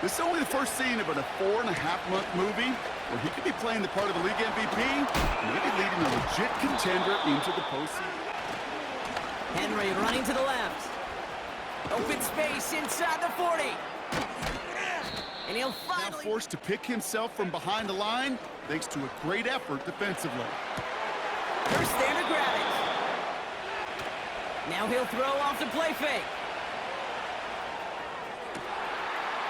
This is only the first scene of a 4.5-month movie where he could be playing the part of the league MVP and maybe leading a legit contender into the postseason. Henry running to the left. Open space inside the 40. And he'll finally... Now forced to pick himself from behind the line thanks to a great effort defensively. First there to grab it. Now he'll throw off the play fake.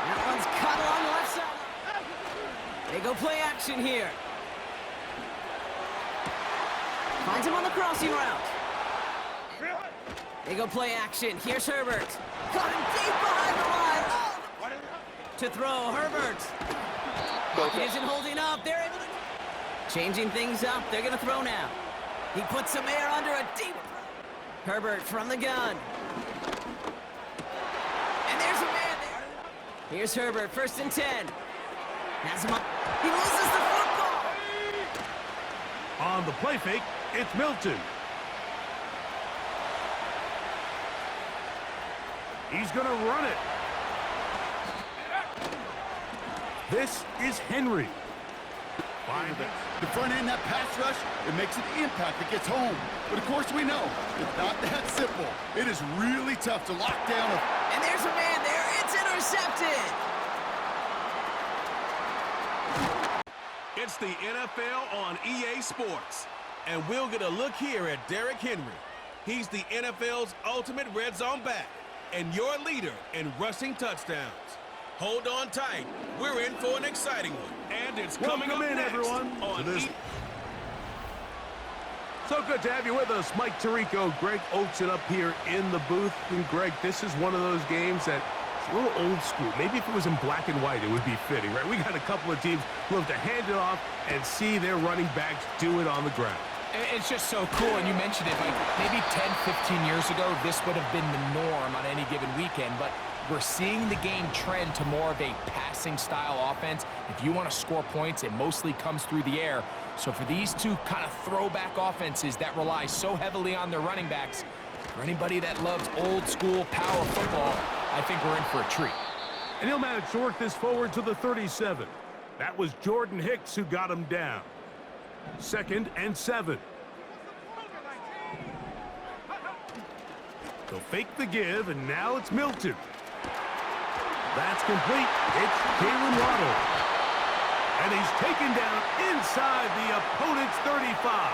That one's cut along the left side. They go play action here. Finds him on the crossing route. They go play action. Here's Herbert. Caught him deep behind the line. Oh! To throw, Herbert. Pocket isn't holding up. They're able to... Changing things up. They're going to throw now. He puts some air under a deep... Herbert from the gun. And there's a man there. Here's Herbert, 1st and 10. Has him up. He loses the football. On the play fake, it's Milton. He's going to run it. This is Henry. The front end, that pass rush, it makes an impact that gets home. But of course we know, it's not that simple. It is really tough to lock down a... And there's a man there. It's intercepted. It's the NFL on EA Sports. And we'll get a look here at Derrick Henry. He's the NFL's ultimate red zone back and your leader in rushing touchdowns. Hold on tight. We're in for an exciting one. And it's coming up in, next everyone, on to this. So good to have you with us, Mike Tirico, Greg Olsen up here in the booth. And Greg, this is one of those games that it's a little old school. Maybe if it was in black and white, it would be fitting, right? We got a couple of teams who have to hand it off and see their running backs do it on the ground. It's just so cool, and you mentioned it, like maybe 10, 15 years ago, this would have been the norm on any given weekend, but we're seeing the game trend to more of a passing-style offense. If you want to score points, it mostly comes through the air. So for these two kind of throwback offenses that rely so heavily on their running backs, for anybody that loves old-school power football, I think we're in for a treat. And he'll manage to work this forward to the 37. That was Jordan Hicks who got him down. 2nd and 7. They'll fake the give, and now it's Milton. That's complete. It's Jalen Waddle. And he's taken down inside the opponent's 35.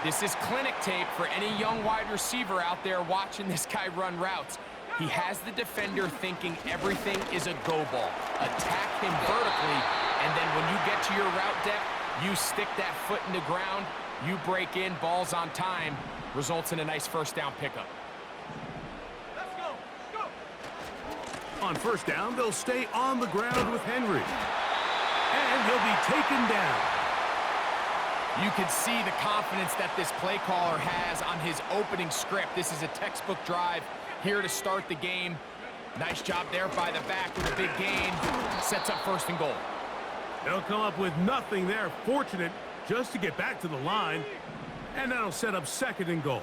This is clinic tape for any young wide receiver out there watching this guy run routes. He has the defender thinking everything is a go ball. Attack him vertically, and then when you get to your route depth, you stick that foot in the ground, you break in, ball's on time, results in a nice 1st down pickup. Let's go. Go. On 1st down, they'll stay on the ground with Henry. And he'll be taken down. You can see the confidence that this play caller has on his opening script. This is a textbook drive here to start the game. Nice job there by the back with a big gain. Sets up 1st and goal. They'll come up with nothing there. Fortunate just to get back to the line. And that'll set up 2nd and goal.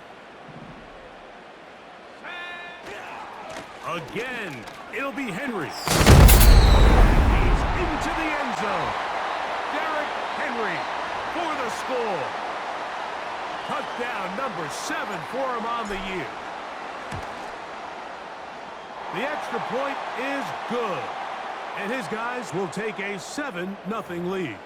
Again, it'll be Henry. He's into the end zone. Derrick Henry for the score. Touchdown number 7 for him on the year. The extra point is good. And his guys will take a 7-0 lead.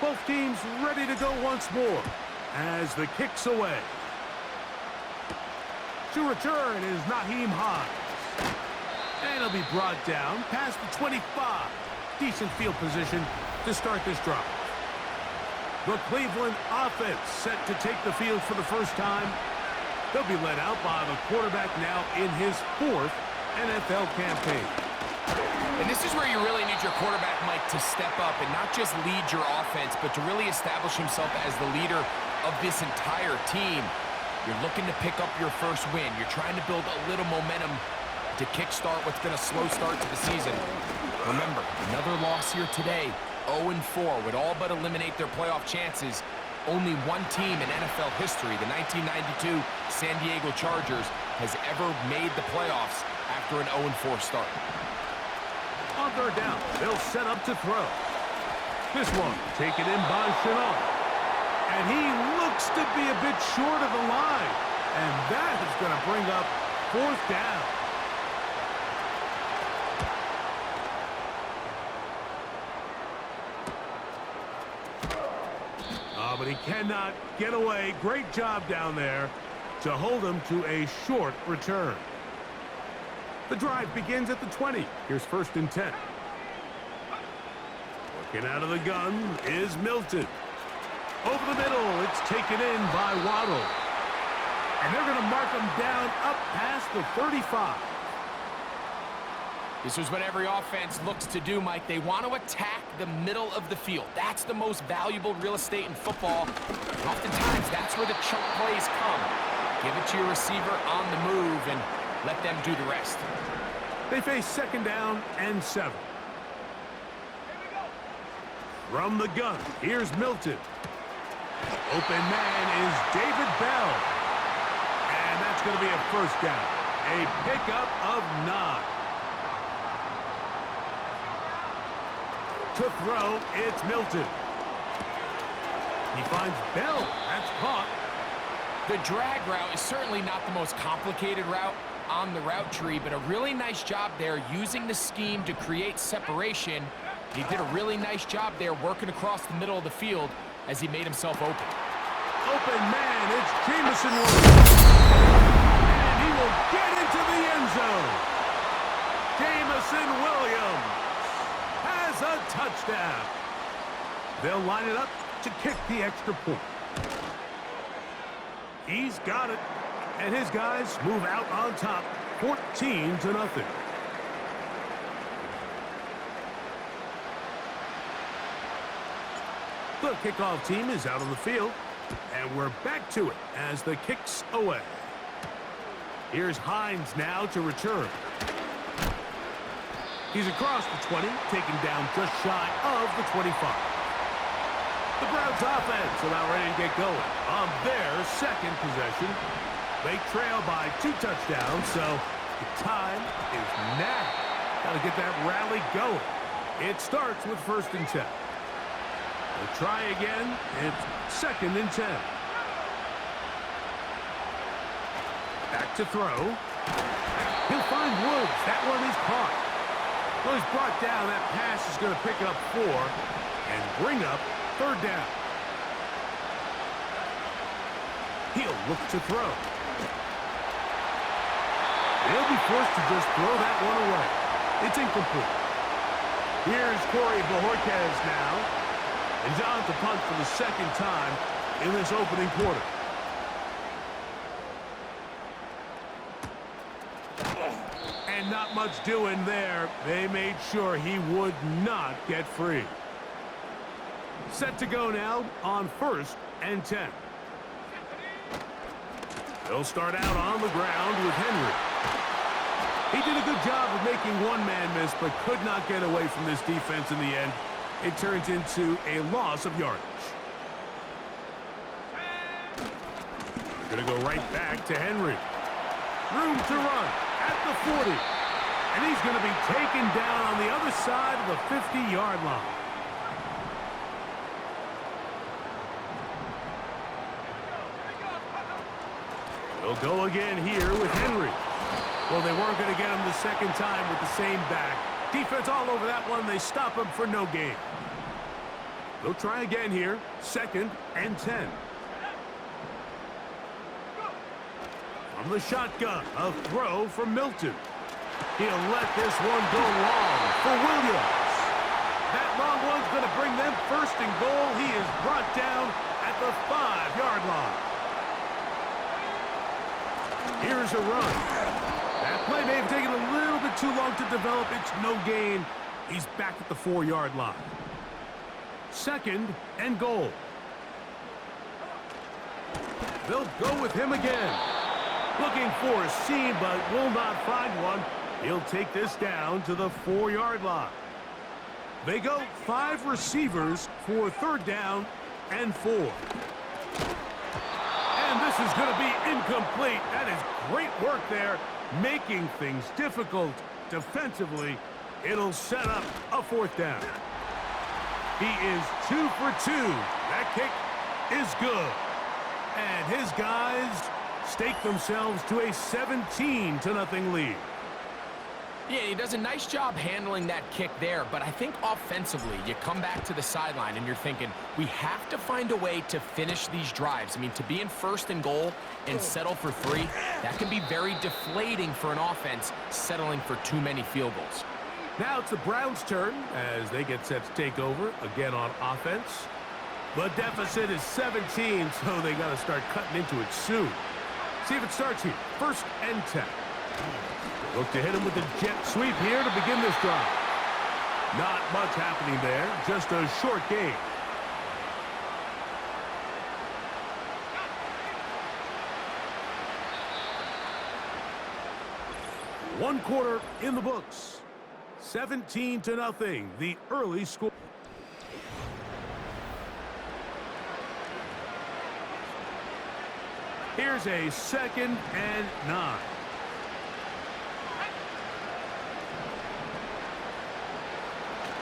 Both teams ready to go once more as the kick's away. To return is Naheem Hines. And he'll be brought down past the 25. Decent field position to start this drive. The Cleveland offense set to take the field for the first time. They'll be led out by the quarterback now in his 4th NFL campaign. And this is where you really need your quarterback, Mike, to step up and not just lead your offense, but to really establish himself as the leader of this entire team. You're looking to pick up your 1st win. You're trying to build a little momentum to kickstart what's been a slow start to the season. Remember, another loss here today, 0-4, would all but eliminate their playoff chances. Only one team in NFL history, the 1992 San Diego Chargers, has ever made the playoffs after an 0-4 start. On third down, they'll set up to throw. This one taken in by Chenault. And he looks to be a bit short of the line. And that is going to bring up fourth down. Oh, but he cannot get away. Great job down there to hold him to a short return. The drive begins at the 20. Here's 1st and 10. Working out of the gun is Milton. Over the middle, it's taken in by Waddle. And they're going to mark him down up past the 35. This is what every offense looks to do, Mike. They want to attack the middle of the field. That's the most valuable real estate in football. Oftentimes, that's where the chunk plays come. Give it to your receiver on the move and let them do the rest. They face 2nd down and 7. From the gun, here's Milton. Open man is David Bell. And that's going to be a 1st down. A pickup of 9. To throw, it's Milton. He finds Bell. That's caught. The drag route is certainly not the most complicated route on the route tree, but a really nice job there using the scheme to create separation. He did a really nice job there working across the middle of the field as he made himself open. Open man, it's Jameson Williams. And he will get into the end zone. Jameson Williams has a touchdown. They'll line it up to kick the extra point. He's got it. And his guys move out on top, 14-0. The kickoff team is out on the field, and we're back to it as the kick's away. Here's Hines now to return. He's across the 20, taken down just shy of the 25. The Browns offense about ready to get going on their 2nd possession. They trail by 2 touchdowns, so the time is now. Got to get that rally going. It starts with 1st and 10. They'll try again. It's 2nd and 10. Back to throw. He'll find Woods. That one is caught. Well, he's brought down. That pass is going to pick up 4 and bring up 3rd down. He'll look to throw. He'll be forced to just throw that one away. It's incomplete. Here's Corey Bojorquez now. And John to punt for the 2nd time in this opening quarter. And not much doing there. They made sure he would not get free. Set to go now on 1st and 10. They'll start out on the ground with Henry. He did a good job of making one man miss, but could not get away from this defense in the end. It turns into a loss of yardage. They're going to go right back to Henry. Room to run at the 40. And he's going to be taken down on the other side of the 50-yard line. They'll go again here with Henry. Well, they weren't going to get him the 2nd time with the same back. Defense all over that one. They stop him for no gain. They'll try again here. 2nd and 10. From the shotgun, a throw from Milton. He'll let this one go long for Williams. That long one's going to bring them 1st and goal. He is brought down at the 5-yard line. Here's a run. That play may have taken a little bit too long to develop. It's no gain. He's back at the 4-yard line. 2nd and goal. They'll go with him again. Looking for a seam, but will not find one. He'll take this down to the 4-yard line. They go 5 receivers for 3rd down and 4. And this is going to be incomplete. That is great work there, making things difficult defensively. It'll set up a 4th down. He is 2 for 2. That kick is good. And his guys stake themselves to a 17-0 lead. Yeah, he does a nice job handling that kick there, but I think offensively, you come back to the sideline and you're thinking, we have to find a way to finish these drives. I mean, to be in 1st and goal and settle for 3, that can be very deflating for an offense settling for too many field goals. Now it's the Browns' turn as they get set to take over again on offense. The deficit is 17, so they got to start cutting into it soon. See if it starts here. 1st and 10. Look to hit him with a jet sweep here to begin this drive. Not much happening there, just a short game. One quarter in the books. 17-0, the early score. Here's a 2nd and 9.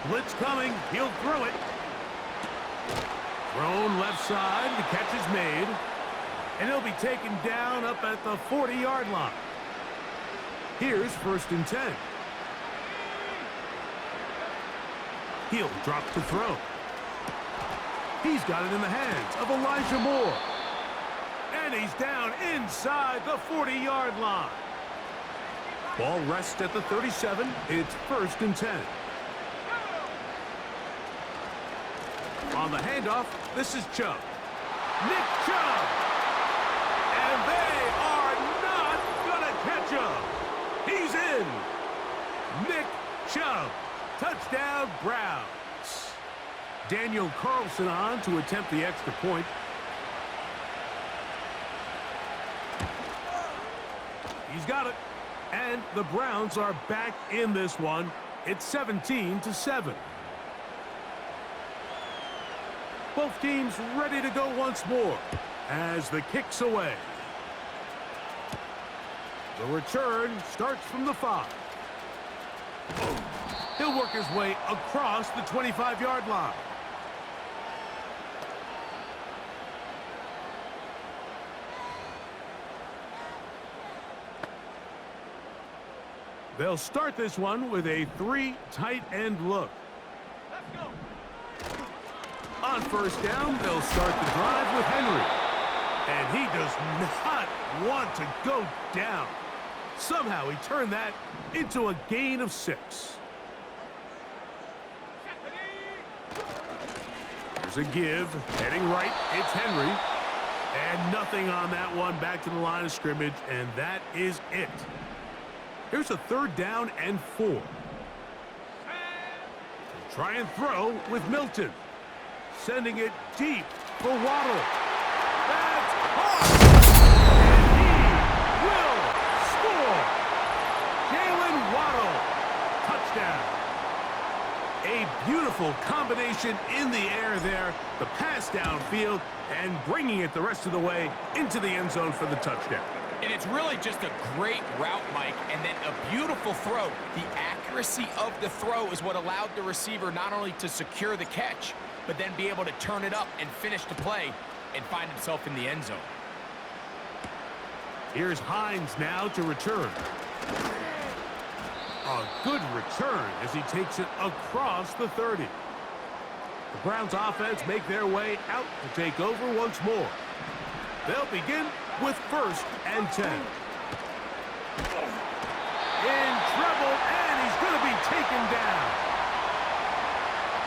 Blitz coming. He'll throw it. Thrown left side. The catch is made. And he'll be taken down up at the 40-yard line. Here's 1st and 10. He'll drop to throw. He's got it in the hands of Elijah Moore. And he's down inside the 40-yard line. Ball rests at the 37. It's 1st and 10. On the handoff, this is Chubb. Nick Chubb! And they are not going to catch him. He's in. Nick Chubb. Touchdown, Browns. Daniel Carlson on to attempt the extra point. He's got it. And the Browns are back in this one. It's 17-7. Both teams ready to go once more as the kick's away. The return starts from the 5. He'll work his way across the 25-yard line. They'll start this one with a 3 tight end look. On 1st down, they'll start the drive with Henry. And he does not want to go down. Somehow he turned that into a gain of 6. There's a give. Heading right, it's Henry. And nothing on that one. Back to the line of scrimmage, and that is it. Here's a 3rd down and 4. Try and throw with Milton. Sending it deep for Waddle. That's caught! And he will score! Jalen Waddle. Touchdown. A beautiful combination in the air there. The pass downfield and bringing it the rest of the way into the end zone for the touchdown. And it's really just a great route, Mike, and then a beautiful throw. The accuracy of the throw is what allowed the receiver not only to secure the catch, but then be able to turn it up and finish the play and find himself in the end zone. Here's Hines now to return. A good return as he takes it across the 30. The Browns offense make their way out to take over once more. They'll begin with 1st and 10. In trouble, and he's going to be taken down.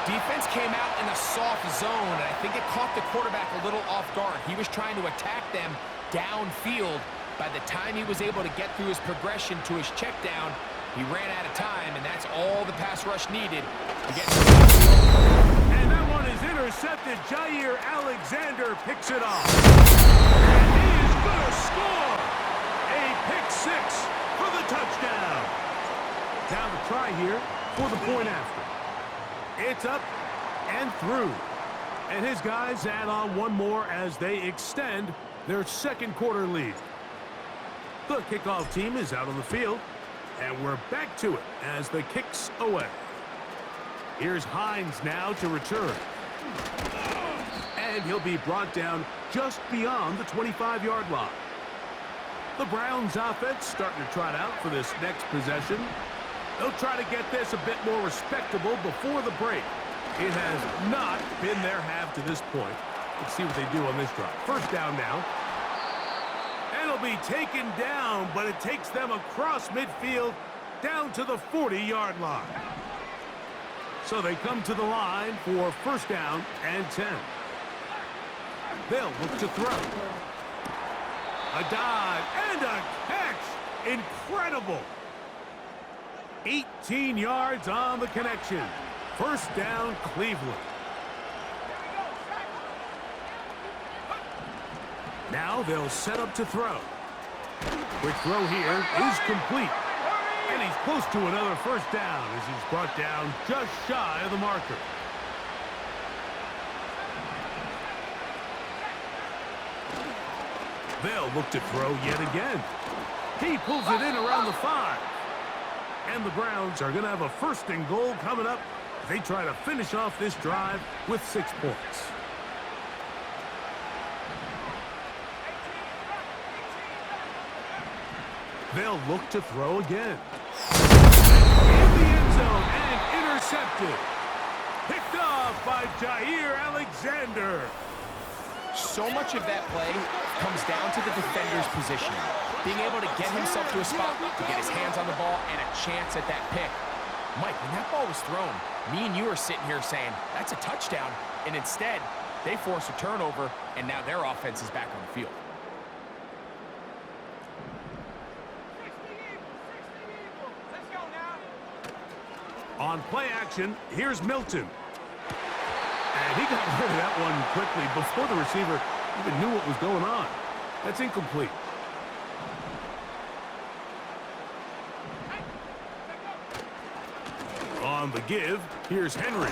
Defense came out in a soft zone, and I think it caught the quarterback a little off guard. He was trying to attack them downfield. By the time he was able to get through his progression to his check down, he ran out of time, and that's all the pass rush needed to get to the field. And that one is intercepted. Jair Alexander picks it off. And he is going to score. A pick 6 for the touchdown. Now the try here for the point after. It's up and through. And his guys add on one more as they extend their second quarter lead. The kickoff team is out on the field, and we're back to it as the kick's away. Here's Hines now to return. And he'll be brought down just beyond the 25-yard line. The Browns offense starting to trot out for this next possession. They'll try to get this a bit more respectable before the break. It has not been their half to this point. Let's see what they do on this drive. First down now. And it'll be taken down, but it takes them across midfield down to the 40-yard line. So they come to the line for first down and 10. They'll look to throw. A dive and a catch. Incredible. 18 yards on the connection. First down, Cleveland. Now they'll set up to throw. Quick throw here is complete. And he's close to another first down as he's brought down just shy of the marker. They'll look to throw yet again. He pulls it in around the 5. And the Browns are going to have a first and goal coming up. They try to finish off this drive with 6 points. They'll look to throw again. In the end zone and intercepted. Picked off by Jair Alexander. So much of that play comes down to the defender's position. Being able to get himself to a spot, to get his hands on the ball, and a chance at that pick. Mike, when that ball was thrown, me and you are sitting here saying, that's a touchdown. And instead, they force a turnover, and now their offense is back on the field. On play action, here's Milton. And he got rid of that one quickly before the receiver even knew what was going on. That's incomplete. On the give, here's Henry.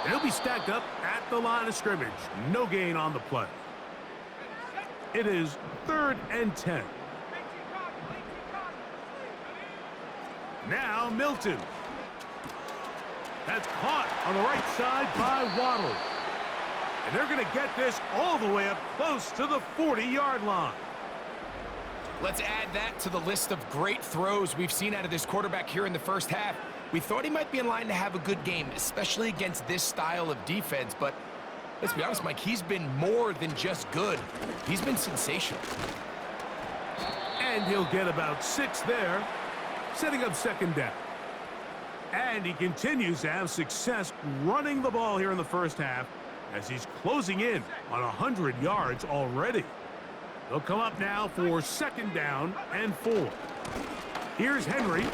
And he'll be stacked up at the line of scrimmage. No gain on the play. It is 3rd and 10. Now Milton. That's caught on the right side by Waddle. And they're going to get this all the way up close to the 40-yard line. Let's add that to the list of great throws we've seen out of this quarterback here in the first half. We thought he might be in line to have a good game, especially against this style of defense. But let's be honest, Mike, he's been more than just good. He's been sensational. And he'll get about 6 there, setting up second down. And he continues to have success running the ball here in the first half as he's closing in on 100 yards already. They'll come up now for second down and 4. Here's Henry.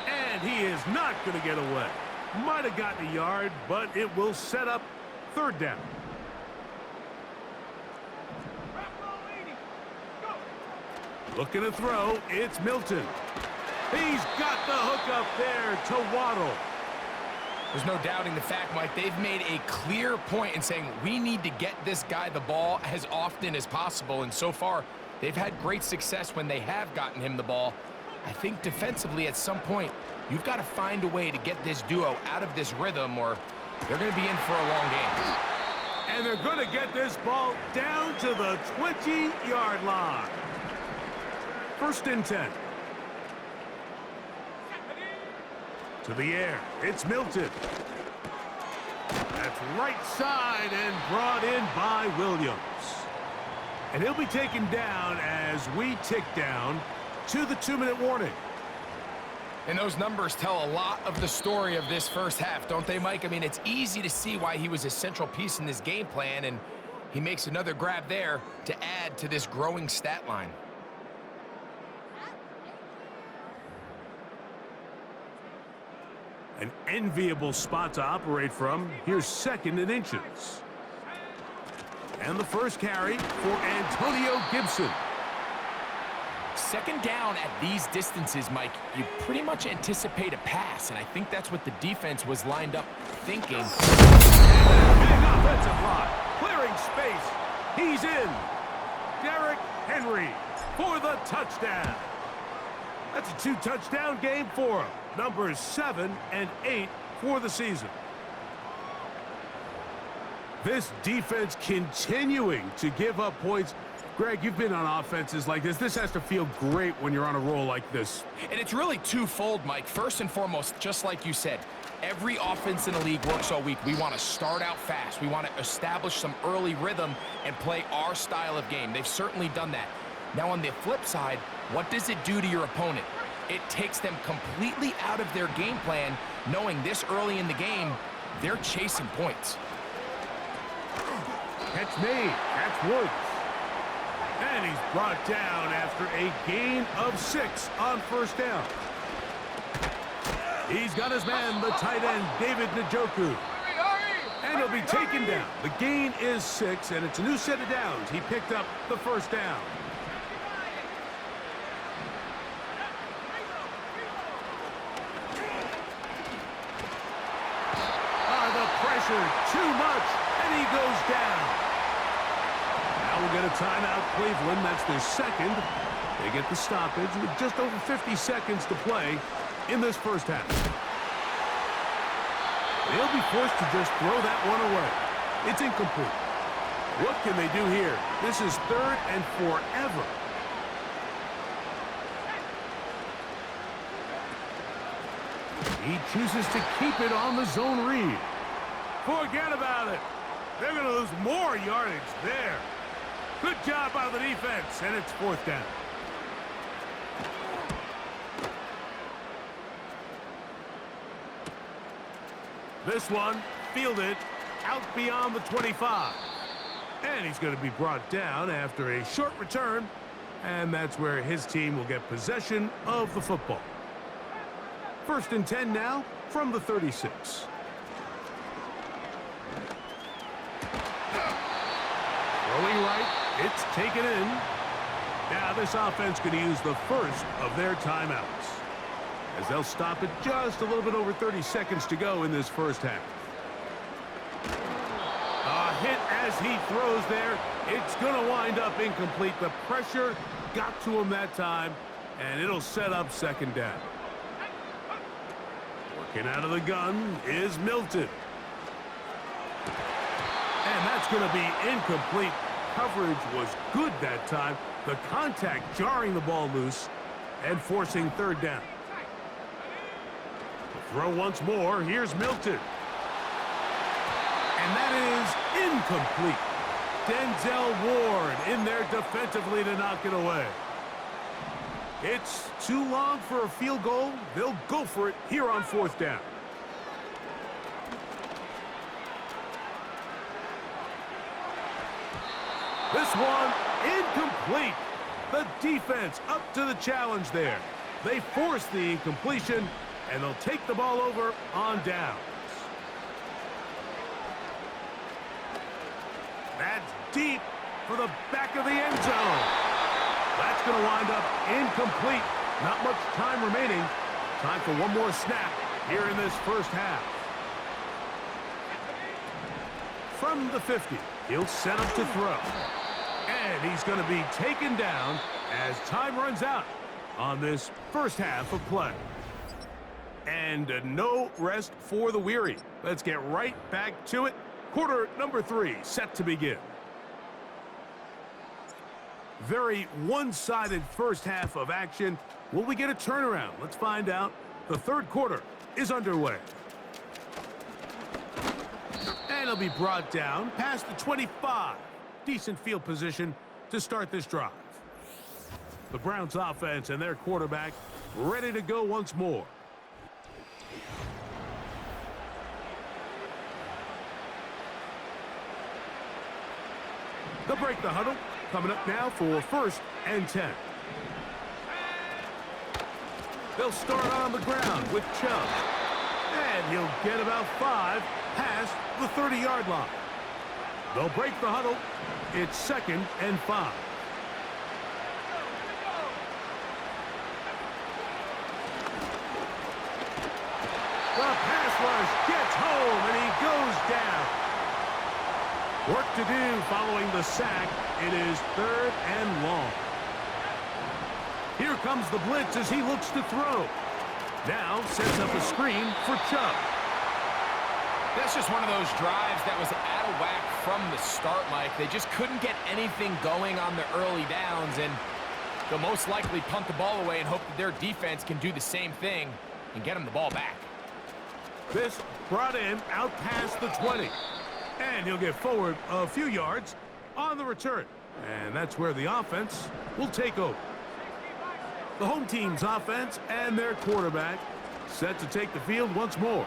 And he is not going to get away. Might have gotten a yard, but it will set up third down. Looking to throw, it's Milton. He's got the hook up there to Waddle. There's no doubting the fact, Mike, they've made a clear point in saying we need to get this guy the ball as often as possible. And so far, they've had great success when they have gotten him the ball. I think defensively at some point, you've got to find a way to get this duo out of this rhythm or they're going to be in for a long game. And they're going to get this ball down to the 20-yard line. First and 10. To the air, it's Milton. That's right side and brought in by Williams. And he'll be taken down as we tick down to the 2-minute warning. And those numbers tell a lot of the story of this first half, don't they, Mike? I mean, it's easy to see why he was a central piece in this game plan, and he makes another grab there to add to this growing stat line. An enviable spot to operate from. Here's second and inches. And the first carry for Antonio Gibson. Second down at these distances, Mike, you pretty much anticipate a pass, and I think that's what the defense was lined up thinking. Big offensive line, clearing space. He's in. Derrick Henry for the touchdown. That's a 2-touchdown game for him. Numbers 7 and 8 for the season. This defense continuing to give up points. Greg, you've been on offenses like this. This has to feel great when you're on a roll like this. And it's really twofold, Mike. First and foremost, just like you said, every offense in the league works all week. We want to start out fast. We want to establish some early rhythm and play our style of game. They've certainly done that. Now, on the flip side, what does it do to your opponent? It takes them completely out of their game plan, knowing this early in the game, they're chasing points. Catch me. Catch Woods. And he's brought down after a gain of 6 on first down. He's got his man, the tight end, David Njoku. And he'll be taken down. The gain is 6, and it's a new set of downs. He picked up the first down. The pressure, too much, and he goes down. Now we'll get a timeout, Cleveland. That's their second. They get the stoppage with just over 50 seconds to play in this first half. They'll be forced to just throw that one away. It's incomplete. What can they do here? This is 3rd and forever. He chooses to keep it on the zone read. Forget about it. They're going to lose more yardage there. Good job by the defense, and it's 4th down. This one fielded out beyond the 25. And he's going to be brought down after a short return, and that's where his team will get possession of the football. 1st and 10 now from the 36. Throwing right, it's taken in. Now this offense going to use the first of their timeouts, as they'll stop it just a little bit over 30 seconds to go in this first half. A hit as he throws there. It's going to wind up incomplete. The pressure got to him that time, and it'll set up 2nd down. Working out of the gun is Milton. And that's going to be incomplete. Coverage was good that time. The contact jarring the ball loose and forcing 3rd down. The throw once more. Here's Milton. And that is incomplete. Denzel Ward in there defensively to knock it away. It's too long for a field goal. They'll go for it here on 4th down. This one incomplete. The defense up to the challenge there. They force the incompletion, and they'll take the ball over on downs. That's deep for the back of the end zone. That's going to wind up incomplete. Not much time remaining. Time for one more snap here in this first half. From the 50, he'll set up to throw. And he's going to be taken down as time runs out on this first half of play. And no rest for the weary. Let's get right back to it. Quarter number 3 set to begin. Very one-sided first half of action. Will we get a turnaround? Let's find out. The 3rd quarter is underway. And he'll be brought down past the 25. Decent field position to start this drive. The Browns offense and their quarterback ready to go once more. They'll break the huddle. Coming up now for 1st and 10. They'll start on the ground with Chubb. And he'll get about 5 past the 30-yard line. They'll break the huddle. It's 2nd and 5. The pass rush gets home, and he goes down. Work to do following the sack. It is 3rd and long. Here comes the blitz as he looks to throw. Now sets up a screen for Chubb. That's just one of those drives that was out of whack from the start, Mike. They just couldn't get anything going on the early downs, and they'll most likely punt the ball away and hope that their defense can do the same thing and get them the ball back. This brought in out past the 20. And he'll get forward a few yards on the return. And that's where the offense will take over. The home team's offense and their quarterback set to take the field once more.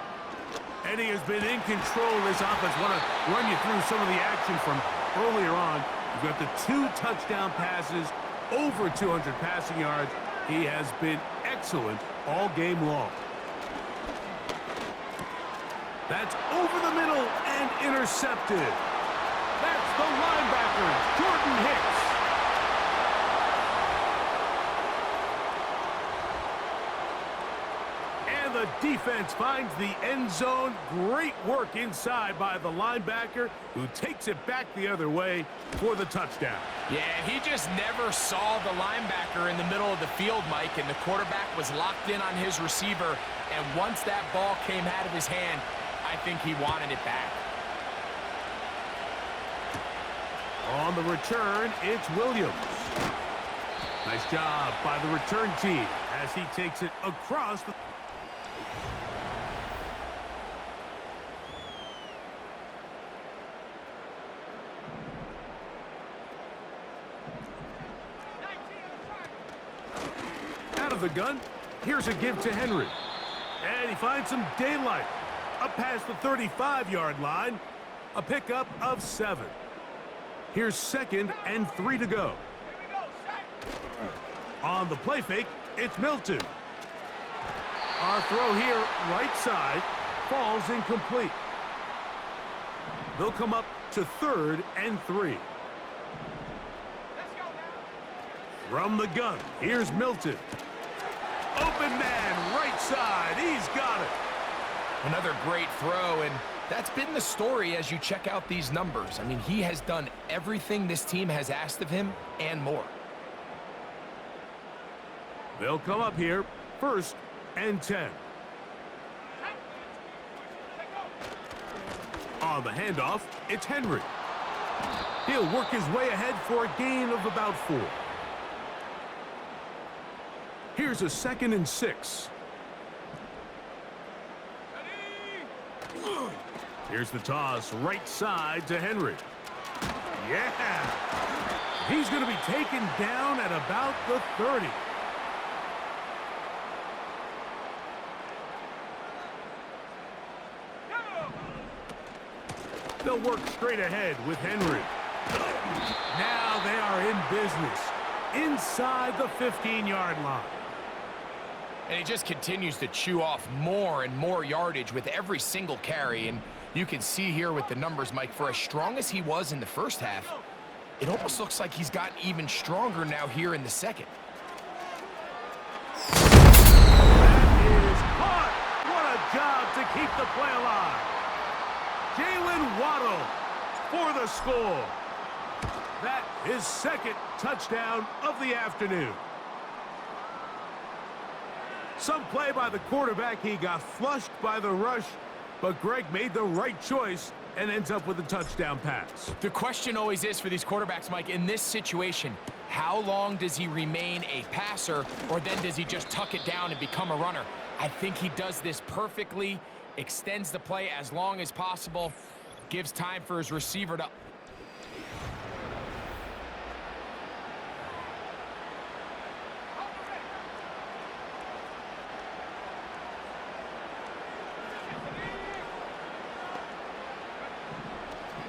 And he has been in control of this offense. Want to run you through some of the action from earlier on. You've got the 2 touchdown passes, over 200 passing yards. He has been excellent all game long. That's over the middle and intercepted. That's the linebacker, Jordan Hicks. And the defense finds the end zone. Great work inside by the linebacker, who takes it back the other way for the touchdown. Yeah, he just never saw the linebacker in the middle of the field, Mike, and the quarterback was locked in on his receiver. And once that ball came out of his hand, I think he wanted it back. On the return, it's Williams. Nice job by the return team as he takes it across the... Out of the gun, here's a give to Henry. And he finds some daylight. Up past the 35-yard line, a pickup of 7. Here's 2nd and 3 to go. On the play fake, it's Milton. Our throw here, right side, falls incomplete. They'll come up to 3rd and 3. From the gun, here's Milton. Open man, right side, he's got it. Another great throw, and that's been the story as you check out these numbers. I mean, he has done everything this team has asked of him and more. They'll come up here, 1st and 10. On the handoff, it's Henry. He'll work his way ahead for a gain of about 4. Here's a 2nd and 6. Here's the toss, right side to Henry. Yeah! He's going to be taken down at about the 30. They'll work straight ahead with Henry. Now they are in business inside the 15-yard line. And he just continues to chew off more and more yardage with every single carry. And you can see here with the numbers, Mike, for as strong as he was in the first half, it almost looks like he's gotten even stronger now here in the second. That is caught. What a job to keep the play alive. Jalen Waddle for the score. That is 2nd touchdown of the afternoon. Some play by the quarterback. He got flushed by the rush, but Greg made the right choice and ends up with a touchdown pass. The question always is for these quarterbacks, Mike, in this situation, how long does he remain a passer, or then does he just tuck it down and become a runner? I think he does this perfectly, extends the play as long as possible, gives time for his receiver to...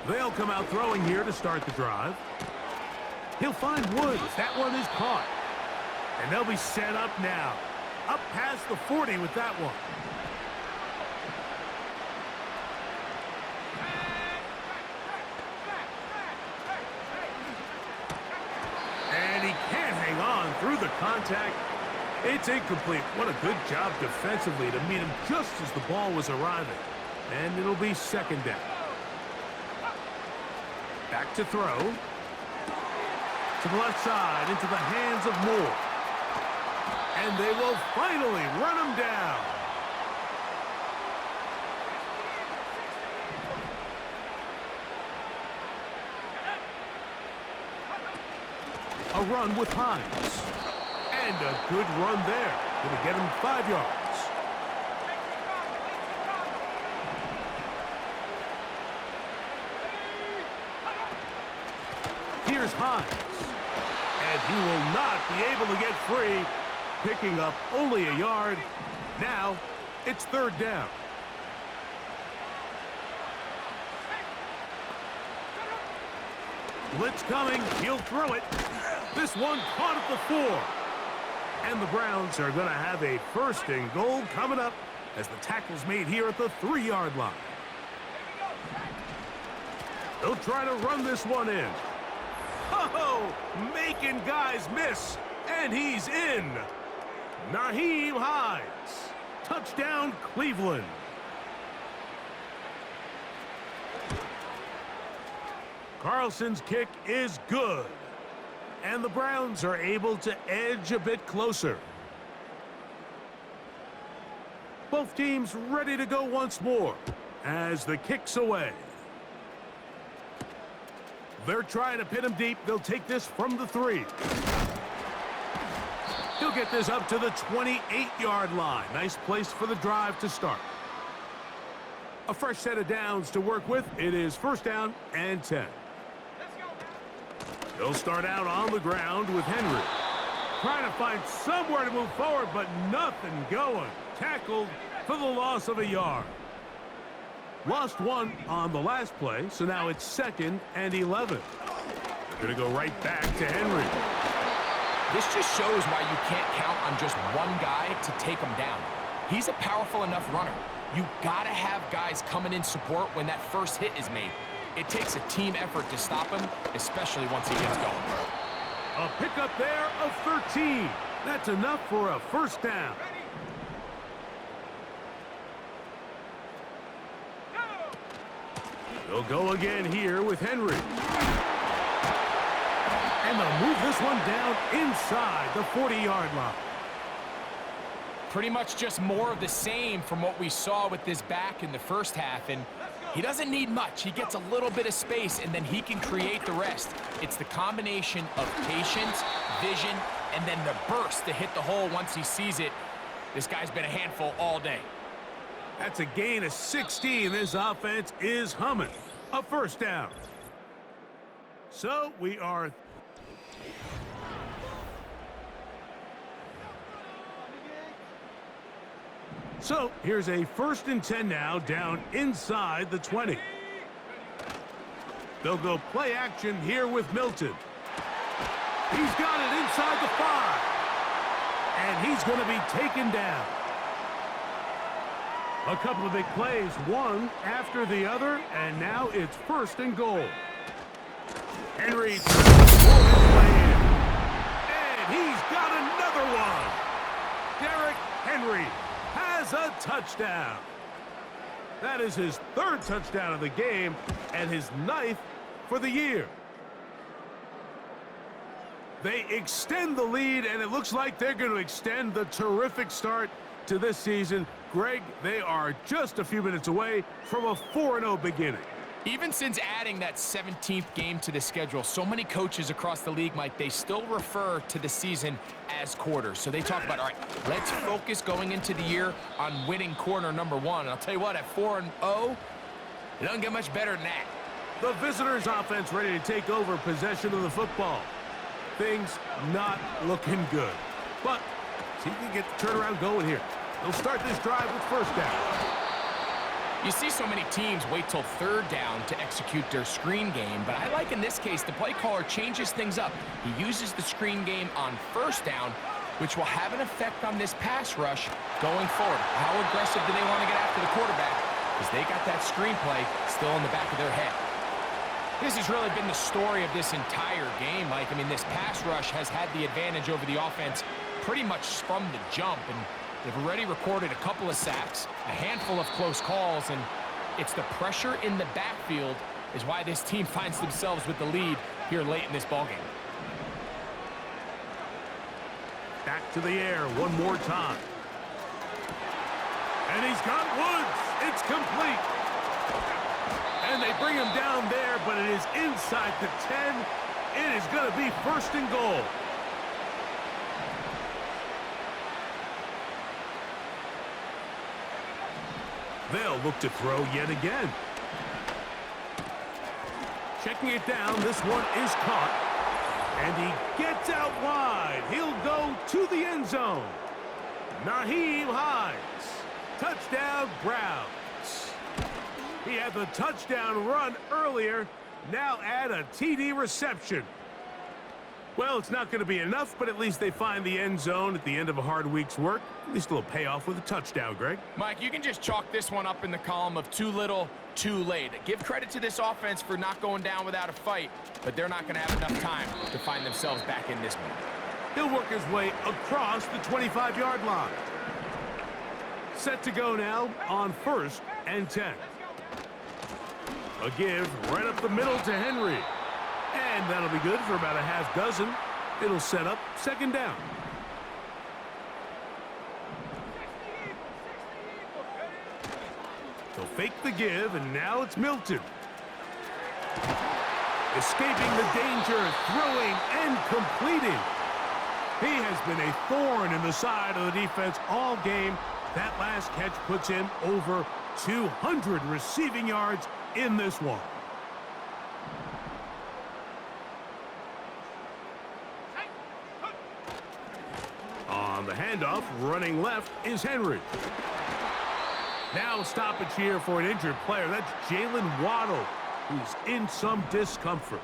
They'll come out throwing here to start the drive. He'll find Woods. That one is caught. And they'll be set up now. Up past the 40 with that one. And he can't hang on through the contact. It's incomplete. What a good job defensively to meet him just as the ball was arriving. And it'll be 2nd down. Back to throw. To the left side, into the hands of Moore. And they will finally run him down. A run with Hines. And a good run there. Going to get him 5 yards. Here's Hines. And he will not be able to get free, picking up only a yard. Now, it's 3rd down. Blitz coming. He'll throw it. This one caught at the 4. And the Browns are going to have a 1st and goal coming up as the tackle's made here at the 3-yard line. They'll try to run this one in. Oh, making guys miss, and he's in. Nyheim Hines. Touchdown, Cleveland. Carlson's kick is good. And the Browns are able to edge a bit closer. Both teams ready to go once more as the kick's away. They're trying to pin him deep. They'll take this from the 3. He'll get this up to the 28-yard line. Nice place for the drive to start. A fresh set of downs to work with. It is 1st down and 10. They'll start out on the ground with Henry. Trying to find somewhere to move forward, but nothing going. Tackled for the loss of a yard. Lost 1 on the last play, so now it's 2nd and 11. They're going to go right back to Henry. This just shows why you can't count on just one guy to take him down. He's a powerful enough runner. You got to have guys coming in support when that first hit is made. It takes a team effort to stop him, especially once he gets going. A pickup there of 13. That's enough for a 1st down. They'll go again here with Henry. And they'll move this one down inside the 40-yard line. Pretty much just more of the same from what we saw with this back in the first half. And he doesn't need much. He gets a little bit of space, and then he can create the rest. It's the combination of patience, vision, and then the burst to hit the hole once he sees it. This guy's been a handful all day. That's a gain of 16. This offense is humming. A 1st down. So we are... So here's a 1st and 10 now, down inside the 20. They'll go play action here with Milton. He's got it inside the 5. And he's going to be taken down. A couple of big plays, one after the other, and now it's 1st and goal. Henry and he's got another one. Derrick Henry has a touchdown. That is his 3rd touchdown of the game and his 9th for the year. They extend the lead, and it looks like they're going to extend the terrific start to this season. Greg, they are just a few minutes away from a 4-0 beginning. Even since adding that 17th game to the schedule, so many coaches across the league, Mike, they still refer to the season as quarters. So they talk about, all right, let's focus going into the year on winning quarter number 1. And I'll tell you what, at 4-0, it doesn't get much better than that. The visitors' offense ready to take over possession of the football. Things not looking good. But see if we can get the turnaround going here. They'll start this drive with 1st down. You see so many teams wait till 3rd down to execute their screen game, but I like in this case the play caller changes things up. He uses the screen game on 1st down, which will have an effect on this pass rush going forward. How aggressive do they want to get after the quarterback? Because they got that screen play still in the back of their head. This has really been the story of this entire game, Mike. I mean, this pass rush has had the advantage over the offense pretty much from the jump, and they've already recorded a couple of sacks, a handful of close calls, and it's the pressure in the backfield is why this team finds themselves with the lead here late in this ballgame. Back to the air one more time. And he's got Woods. It's complete. And they bring him down there, but it is inside the 10. It is going to be first and goal. They'll look to throw yet again. Checking it down, this one is caught. And he gets out wide. He'll go to the end zone. Nyheim Hines. Touchdown, Browns. He had the touchdown run earlier. Now add a TD reception. Well, it's not going to be enough, but at least they find the end zone at the end of a hard week's work. At least a little payoff with a touchdown, Greg. Mike, you can just chalk this one up in the column of too little, too late. Give credit to this offense for not going down without a fight, but they're not going to have enough time to find themselves back in this one. He'll work his way across the 25-yard line. Set to go now on 1st and 10. A give right up the middle to Henry. And that'll be good for about a half dozen. It'll set up 2nd down. They'll fake the give, and now it's Milton. Escaping the danger, throwing and completing. He has been a thorn in the side of the defense all game. That last catch puts him over 200 receiving yards in this one. On the handoff, running left is Henry. Now stoppage here for an injured player. That's Jalen Waddle, who's in some discomfort.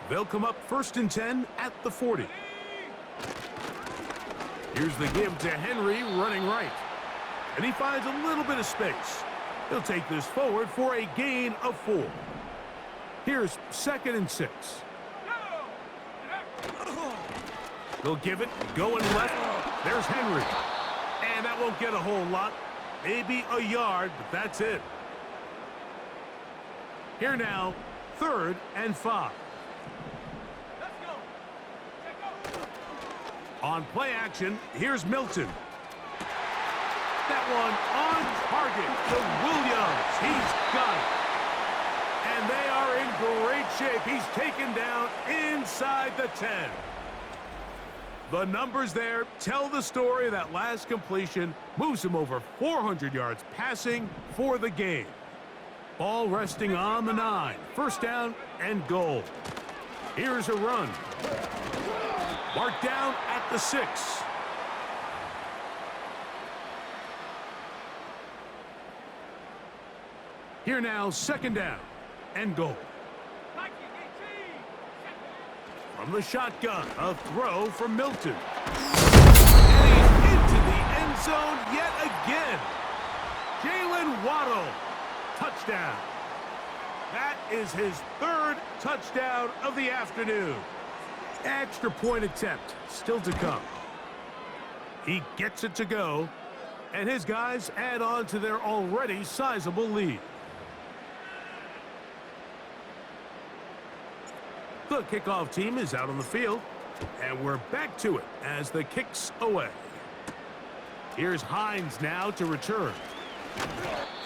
They'll come up 1st and 10 at the 40. Here's the give to Henry, running right. And he finds a little bit of space. He'll take this forward for a gain of 4. Here's 2nd and 6. They'll give it, going left. There's Henry. And that won't get a whole lot. Maybe a yard, but that's it. Here now, 3rd and 5. On play action, here's Milton. That one on target to Williams. He's got it. And they are in great shape. He's taken down inside the 10. The numbers there tell the story. That last completion moves him over 400 yards passing for the game. Ball resting on the 9. 1st down and goal. Here's a run. Marked down at the 6. Here now, 2nd down and goal. From the shotgun, a throw from Milton. And he's into the end zone yet again. Jalen Waddle, touchdown. That is his 3rd touchdown of the afternoon. Extra point attempt still to come. He gets it to go, and his guys add on to their already sizable lead. The kickoff team is out on the field, and we're back to it as the kick's away. Here's Hines now to return.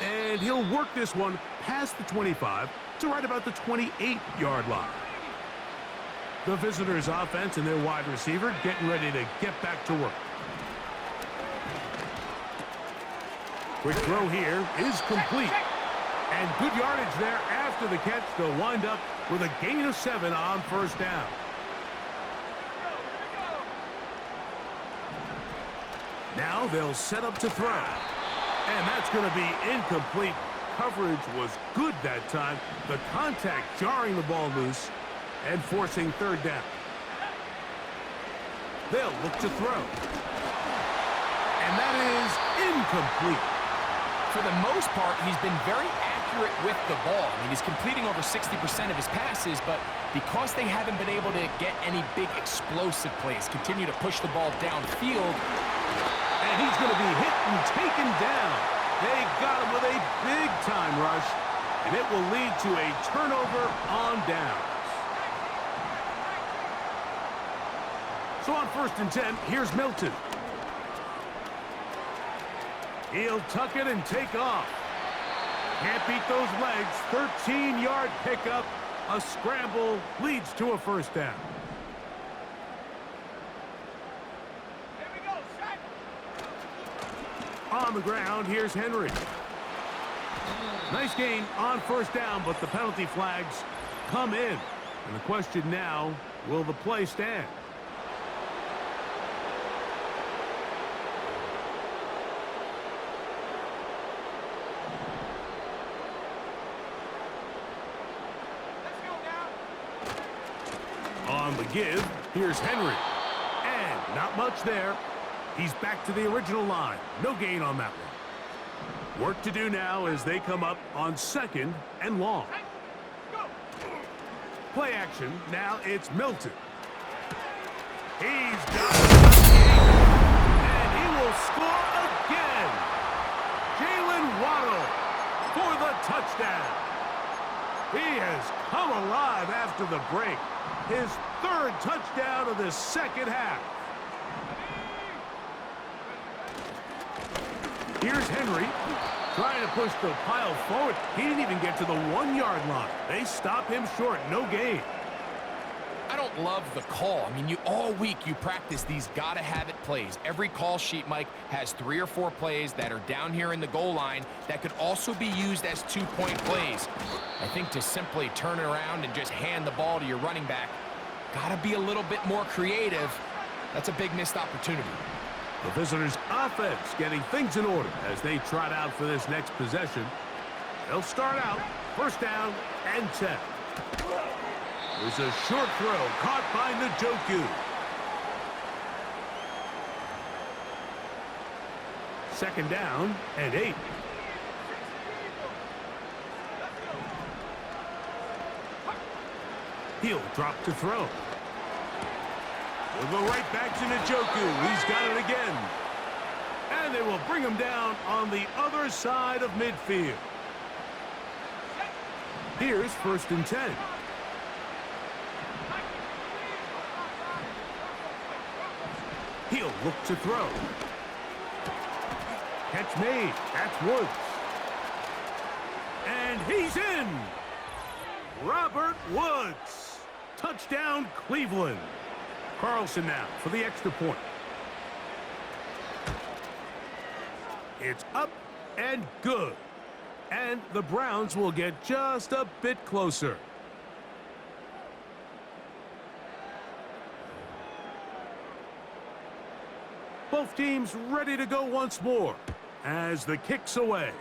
And he'll work this one past the 25 to right about the 28-yard line. The visitors' offense and their wide receiver getting ready to get back to work. Quick throw here is complete. And good yardage there after the catch. They'll wind up with a gain of 7 on 1st down. Now they'll set up to throw. And that's going to be incomplete. Coverage was good that time. The contact jarring the ball loose and forcing 3rd down. They'll look to throw. And that is incomplete. For the most part, he's been very accurate with the ball. I mean, he's completing over 60% of his passes, but because they haven't been able to get any big explosive plays, continue to push the ball downfield. And he's going to be hit and taken down. They got him with a big-time rush, and it will lead to a turnover on downs. So on 1st and 10, here's Milton. He'll tuck it and take off. Can't beat those legs. 13-yard pickup. A scramble leads to a first down. Here we go, set. On the ground, here's Henry. Nice gain on 1st down, but the penalty flags come in. And the question now, will the play stand? On the give, here's Henry. And not much there. He's back to the original line. No gain on that one. Work to do now as they come up on 2nd and long. Play action. Now it's Milton. He's got it. And he will score again. Jalen Waddle for the touchdown. He has come alive after the break. His 3rd touchdown of the 2nd half. Here's Henry trying to push the pile forward. He didn't even get to the 1-yard line. They stop him short. No gain. I don't love the call. I mean, all week you practice these gotta-have-it plays. Every call sheet, Mike, has 3 or 4 plays that are down here in the goal line that could also be used as 2-point plays. I think to simply turn it around and just hand the ball to your running back, gotta be a little bit more creative. That's a big missed opportunity. The visitors' offense getting things in order as they trot out for this next possession. They'll start out 1st down and 10. There's a short throw caught by Njoku. 2nd down and 8. He'll drop to throw. We'll go right back to Njoku. He's got it again. And they will bring him down on the other side of midfield. Here's 1st and 10. He'll look to throw. Catch made. That's Woods. And he's in. Robert Woods. Touchdown, Cleveland. Carlson now for the extra point. It's up and good. And the Browns will get just a bit closer. Both teams ready to go once more as the kick's away.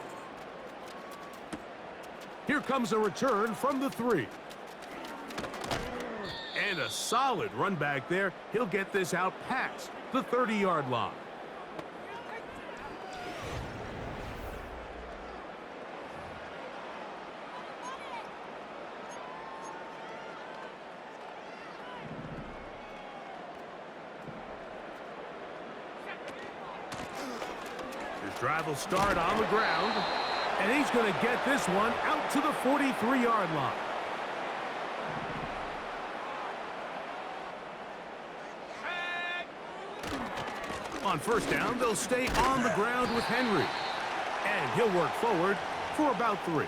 Here comes a return from the 3. And a solid run back there. He'll get this out past the 30-yard line. His drive will start on the ground. And he's going to get this one out to the 43-yard line. On 1st down, they'll stay on the ground with Henry. And he'll work forward for about 3.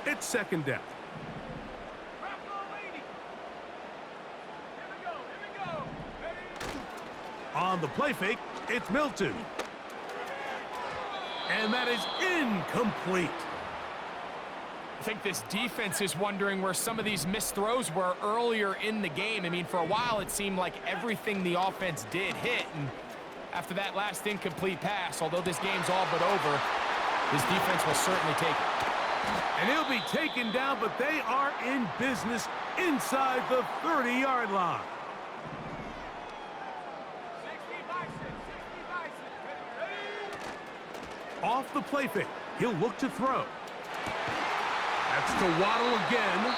It's 2nd down. On the play fake, it's Milton. And that is incomplete. I think this defense is wondering where some of these missed throws were earlier in the game. I mean, for a while, it seemed like everything the offense did hit. And after that last incomplete pass, although this game's all but over, this defense will certainly take it. And he'll be taken down, but they are in business inside the 30-yard line. Off the play fake, he'll look to throw. That's to Waddle again.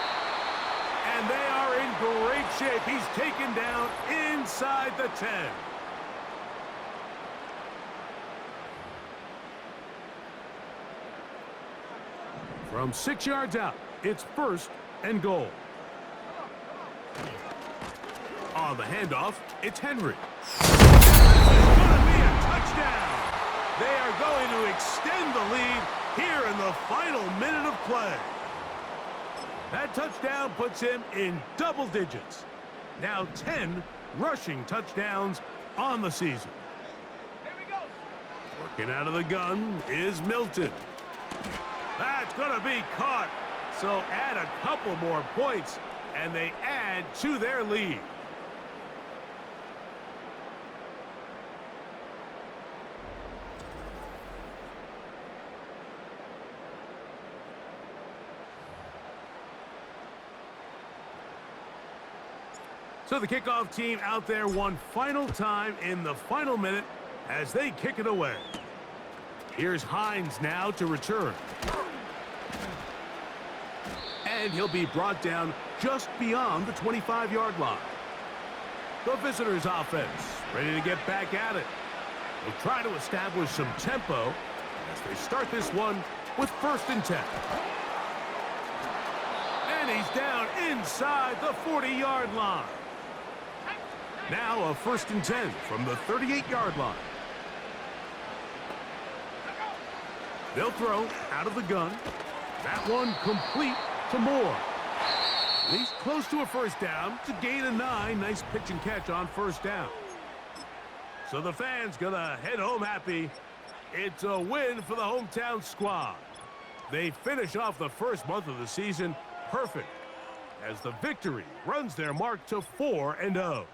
And they are in great shape. He's taken down inside the 10. From 6 yards out, it's 1st and goal. On On the handoff, it's Henry. This is going to be a touchdown. They are going to extend the lead here in the final minute of play. That touchdown puts him in double digits. Now 10 rushing touchdowns on the season. Here we go. Working out of the gun is Milton. That's going to be caught. So add a couple more points, and they add to their lead. So the kickoff team out there one final time in the final minute as they kick it away. Here's Hines now to return. And he'll be brought down just beyond the 25-yard line. The visitors' offense ready to get back at it. They'll try to establish some tempo as they start this one with 1st and 10. And he's down inside the 40-yard line. Now a 1st and 10 from the 38-yard line. They'll throw out of the gun. That one complete to Moore. He's close to a 1st down to gain a 9. Nice pitch and catch on 1st down. So the fans gonna head home happy. It's a win for the hometown squad. They finish off the first month of the season perfect as the victory runs their mark to 4-0.